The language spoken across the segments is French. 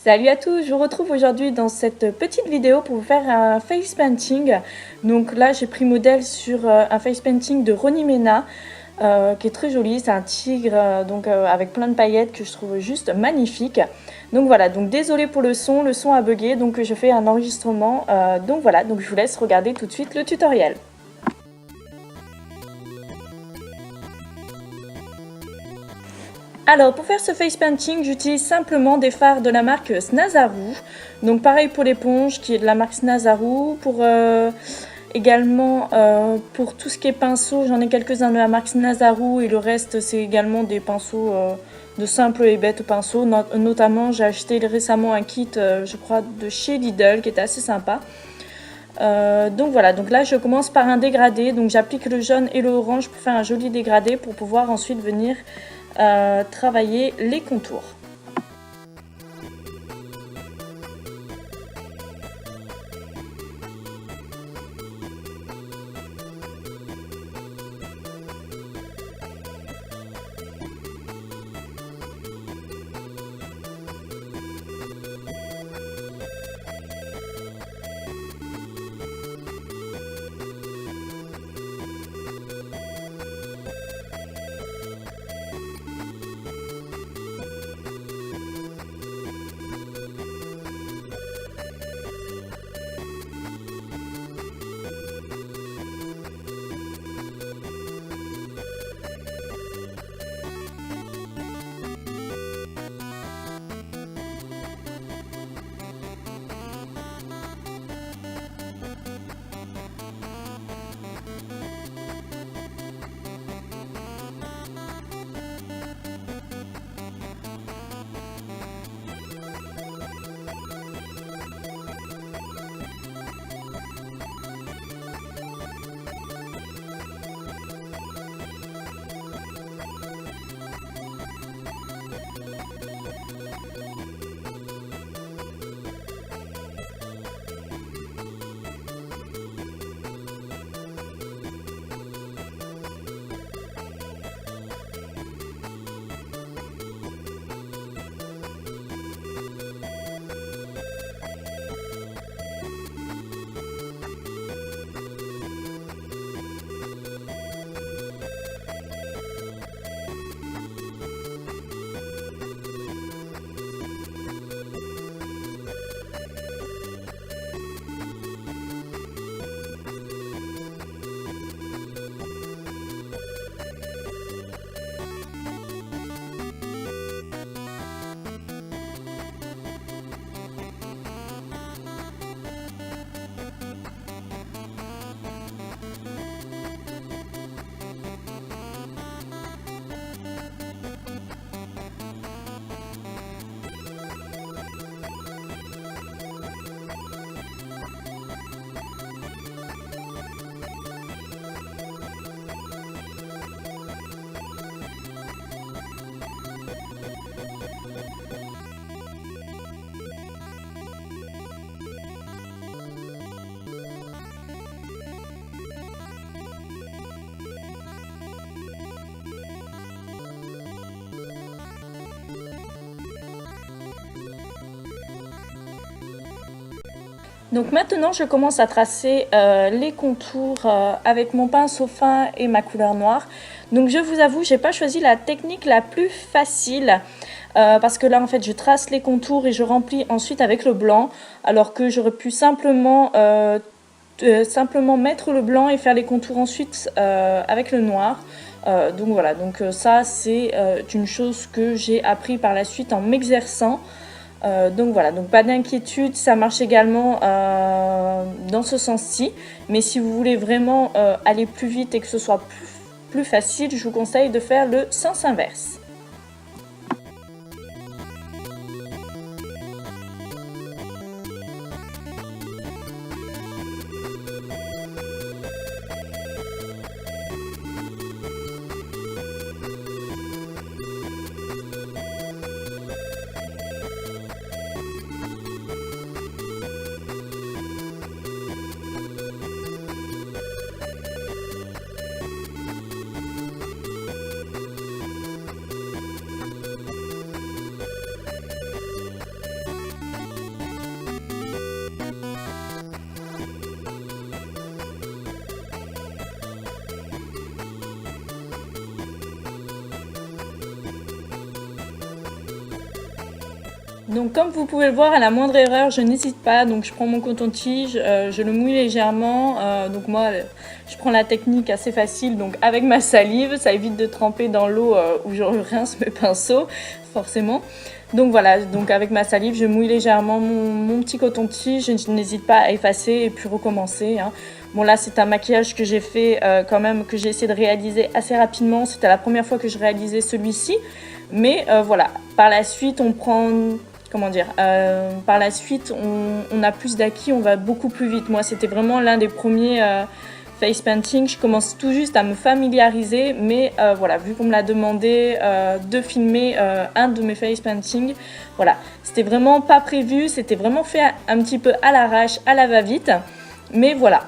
Salut à tous, je vous retrouve aujourd'hui dans cette petite vidéo pour vous faire un face painting. Donc là j'ai pris modèle sur un face painting de Ronnie Mena qui est très joli, c'est un tigre avec plein de paillettes que je trouve juste magnifique. Donc voilà, donc désolé pour le son a bugué, donc je fais un enregistrement, donc voilà, donc je vous laisse regarder tout de suite le tutoriel. Alors pour faire ce face painting, j'utilise simplement des fards de la marque Snazaru. Donc pareil pour l'éponge qui est de la marque Snazaru. Également pour tout ce qui est pinceau, j'en ai quelques-uns de la marque Snazaru et le reste c'est également des pinceaux de simples et bêtes pinceaux. Notamment j'ai acheté récemment un kit je crois de chez Lidl qui était assez sympa. Donc voilà, donc là je commence par un dégradé, donc j'applique le jaune et le orange pour faire un joli dégradé pour pouvoir ensuite venir travailler les contours. Donc maintenant je commence à tracer les contours avec mon pinceau fin et ma couleur noire. Donc je vous avoue, j'ai pas choisi la technique la plus facile parce que là en fait je trace les contours et je remplis ensuite avec le blanc, alors que j'aurais pu simplement mettre le blanc et faire les contours ensuite avec le noir. Donc voilà, donc ça c'est une chose que j'ai appris par la suite en m'exerçant. Donc voilà, donc pas d'inquiétude, ça marche également dans ce sens-ci. Mais si vous voulez vraiment aller plus vite et que ce soit plus facile, je vous conseille de faire le sens inverse. Donc comme vous pouvez le voir, à la moindre erreur, je n'hésite pas. Donc je prends mon coton-tige, je le mouille légèrement. Donc moi, je prends la technique assez facile. Donc avec ma salive, ça évite de tremper dans l'eau où je rince mes pinceaux, forcément. Donc voilà, donc avec ma salive, je mouille légèrement mon petit coton-tige. Je n'hésite pas à effacer et puis recommencer, hein. Bon là, c'est un maquillage que j'ai fait quand même, que j'ai essayé de réaliser assez rapidement. C'était la première fois que je réalisais celui-ci. Mais voilà, par la suite, on prend... Comment dire, par la suite, on a plus d'acquis, on va beaucoup plus vite. Moi, c'était vraiment l'un des premiers face painting. Je commence tout juste à me familiariser, mais voilà, vu qu'on me l'a demandé de filmer un de mes face painting, voilà, c'était vraiment pas prévu, c'était vraiment fait un petit peu à l'arrache, à la va-vite, mais voilà.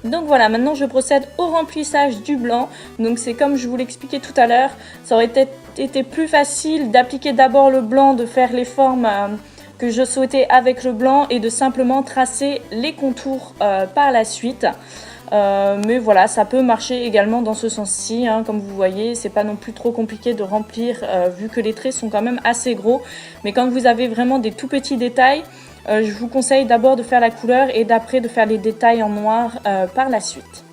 Donc voilà, maintenant je procède au remplissage du blanc. Donc c'est comme je vous l'expliquais tout à l'heure, ça aurait été plus facile d'appliquer d'abord le blanc, de faire les formes que je souhaitais avec le blanc et de simplement tracer les contours par la suite. Mais voilà, ça peut marcher également dans ce sens-ci, hein, comme vous voyez, c'est pas non plus trop compliqué de remplir vu que les traits sont quand même assez gros. Mais quand vous avez vraiment des tout petits détails, je vous conseille d'abord de faire la couleur et d'après de faire les détails en noir par la suite.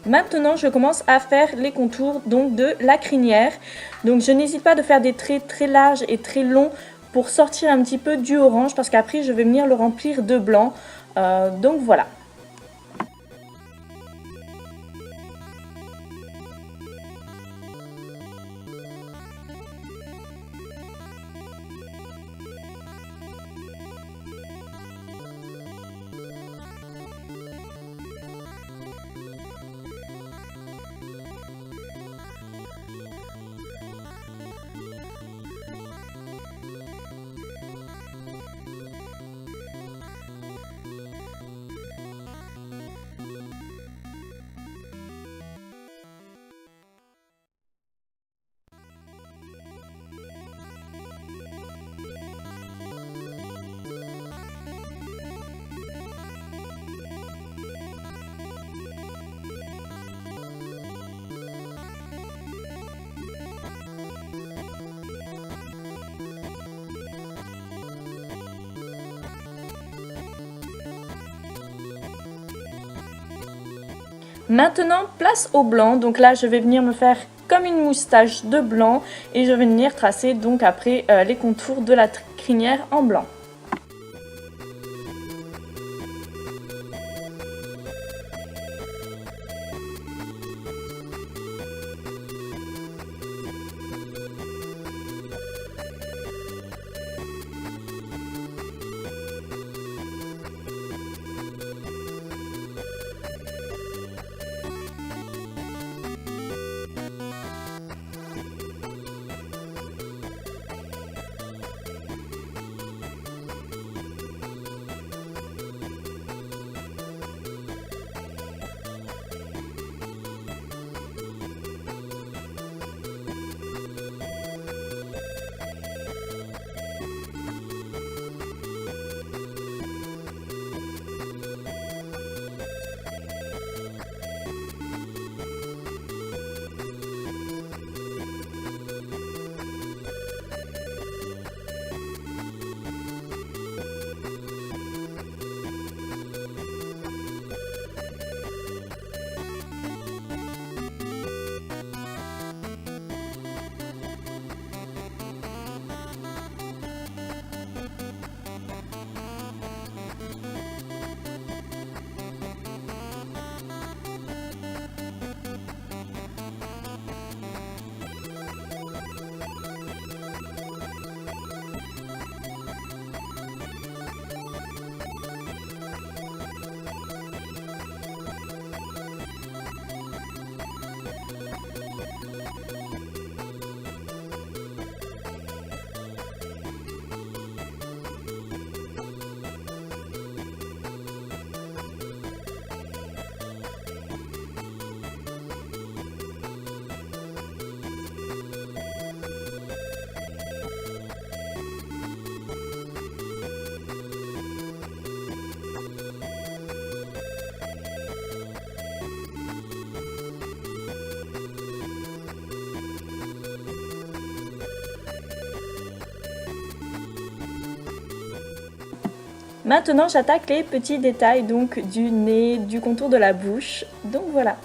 Maintenant, je commence à faire les contours donc de la crinière. Donc je n'hésite pas de faire des traits très larges et très longs pour sortir un petit peu du orange parce qu'après je vais venir le remplir de blanc. Donc voilà. Maintenant, place au blanc. Donc là, je vais venir me faire comme une moustache de blanc et je vais venir tracer donc après les contours de la crinière en blanc. Maintenant, j'attaque les petits détails donc du nez, du contour de la bouche. Donc voilà.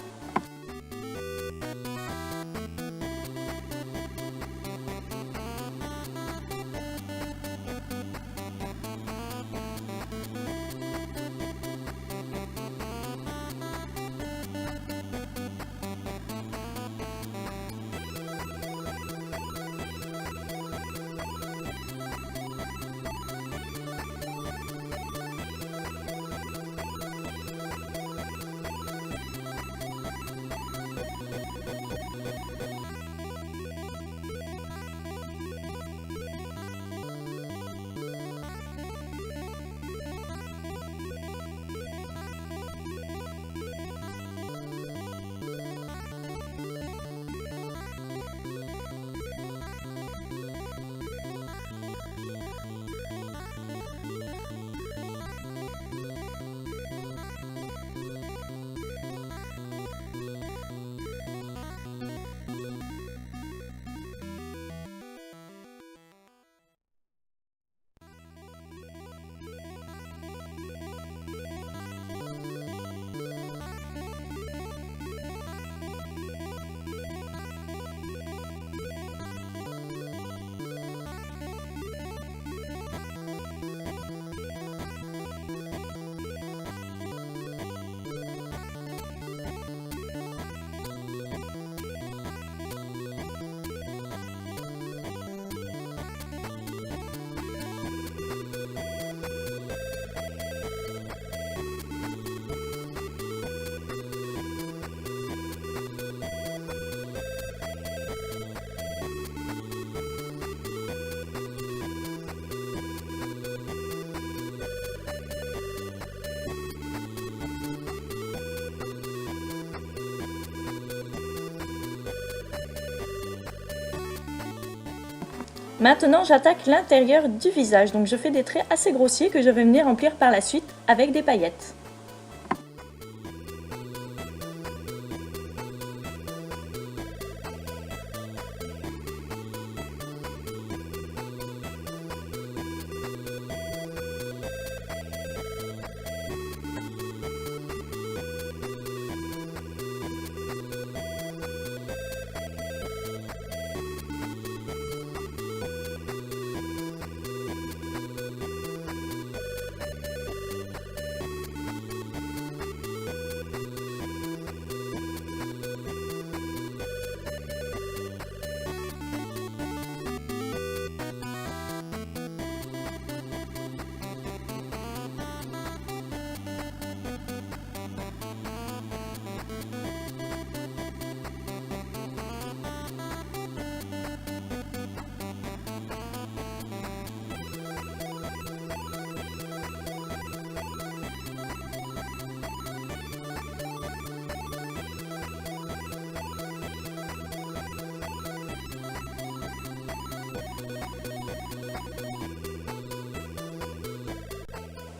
Maintenant, j'attaque l'intérieur du visage, donc je fais des traits assez grossiers que je vais venir remplir par la suite avec des paillettes.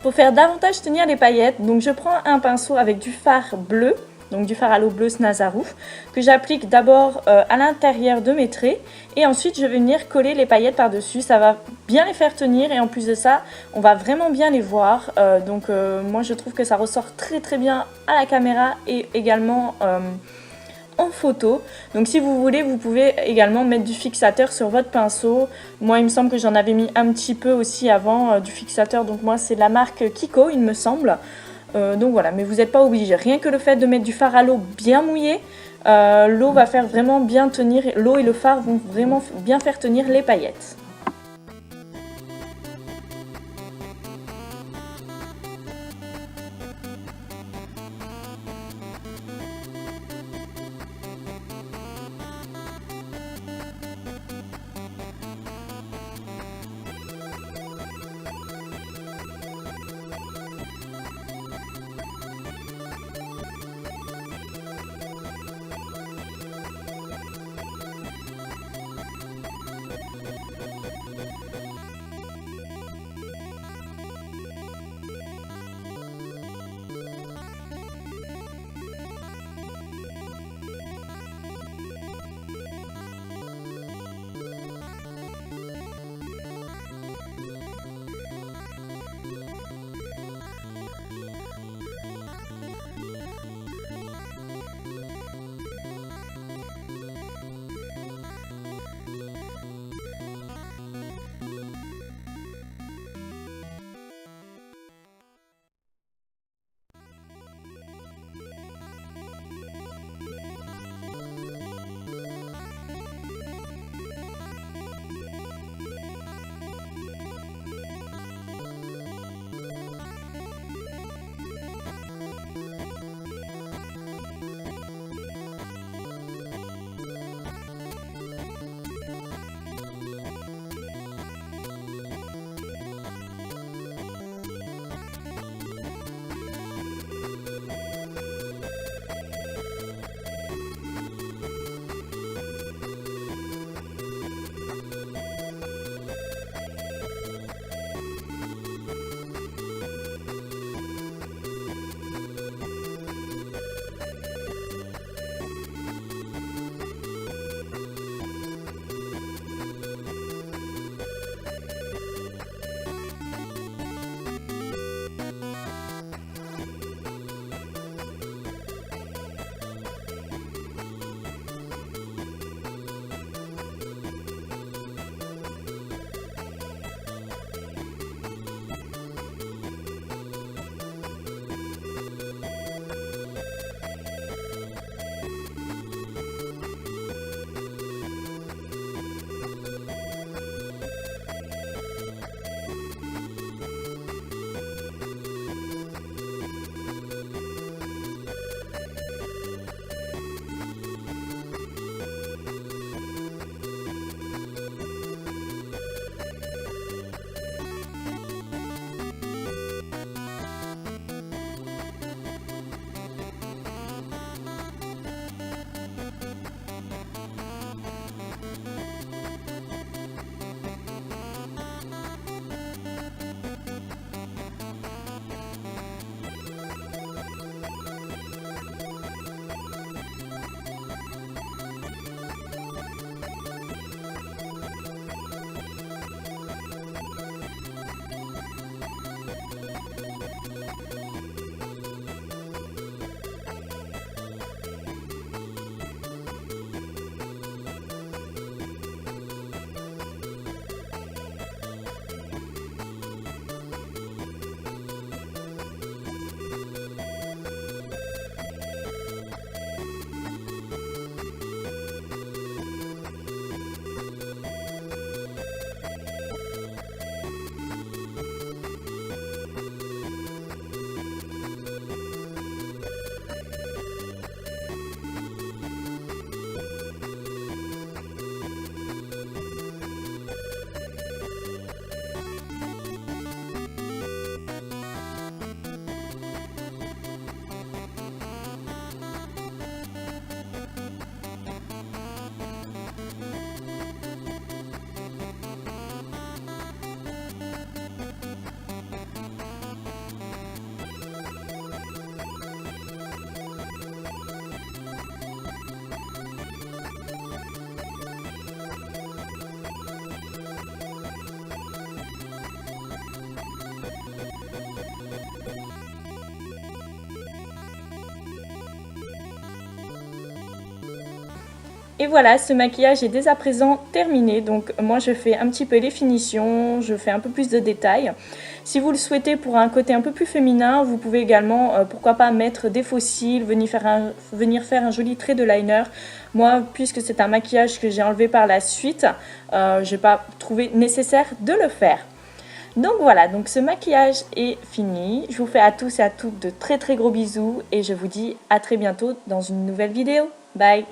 Pour faire davantage tenir les paillettes, donc je prends un pinceau avec du fard bleu, donc du fard à l'eau bleu Snazaru, que j'applique d'abord à l'intérieur de mes traits et ensuite je vais venir coller les paillettes par-dessus. Ça va bien les faire tenir et en plus de ça, on va vraiment bien les voir. Moi je trouve que ça ressort très très bien à la caméra et également en photo. Donc si vous voulez, vous pouvez également mettre du fixateur sur votre pinceau. Moi il me semble que j'en avais mis un petit peu aussi avant du fixateur, donc moi c'est la marque Kiko il me semble. Donc voilà, mais vous n'êtes pas obligé. Rien que le fait de mettre du fard à l'eau bien mouillé, l'eau va faire vraiment bien tenir, l'eau et le fard vont vraiment bien faire tenir les paillettes. Et voilà, ce maquillage est dès à présent terminé. Donc moi je fais un petit peu les finitions, je fais un peu plus de détails. Si vous le souhaitez pour un côté un peu plus féminin, vous pouvez également, pourquoi pas, mettre des faux cils, venir faire un joli trait de liner. Moi, puisque c'est un maquillage que j'ai enlevé par la suite, je n'ai pas trouvé nécessaire de le faire. Donc voilà, donc ce maquillage est fini. Je vous fais à tous et à toutes de très très gros bisous et je vous dis à très bientôt dans une nouvelle vidéo. Bye!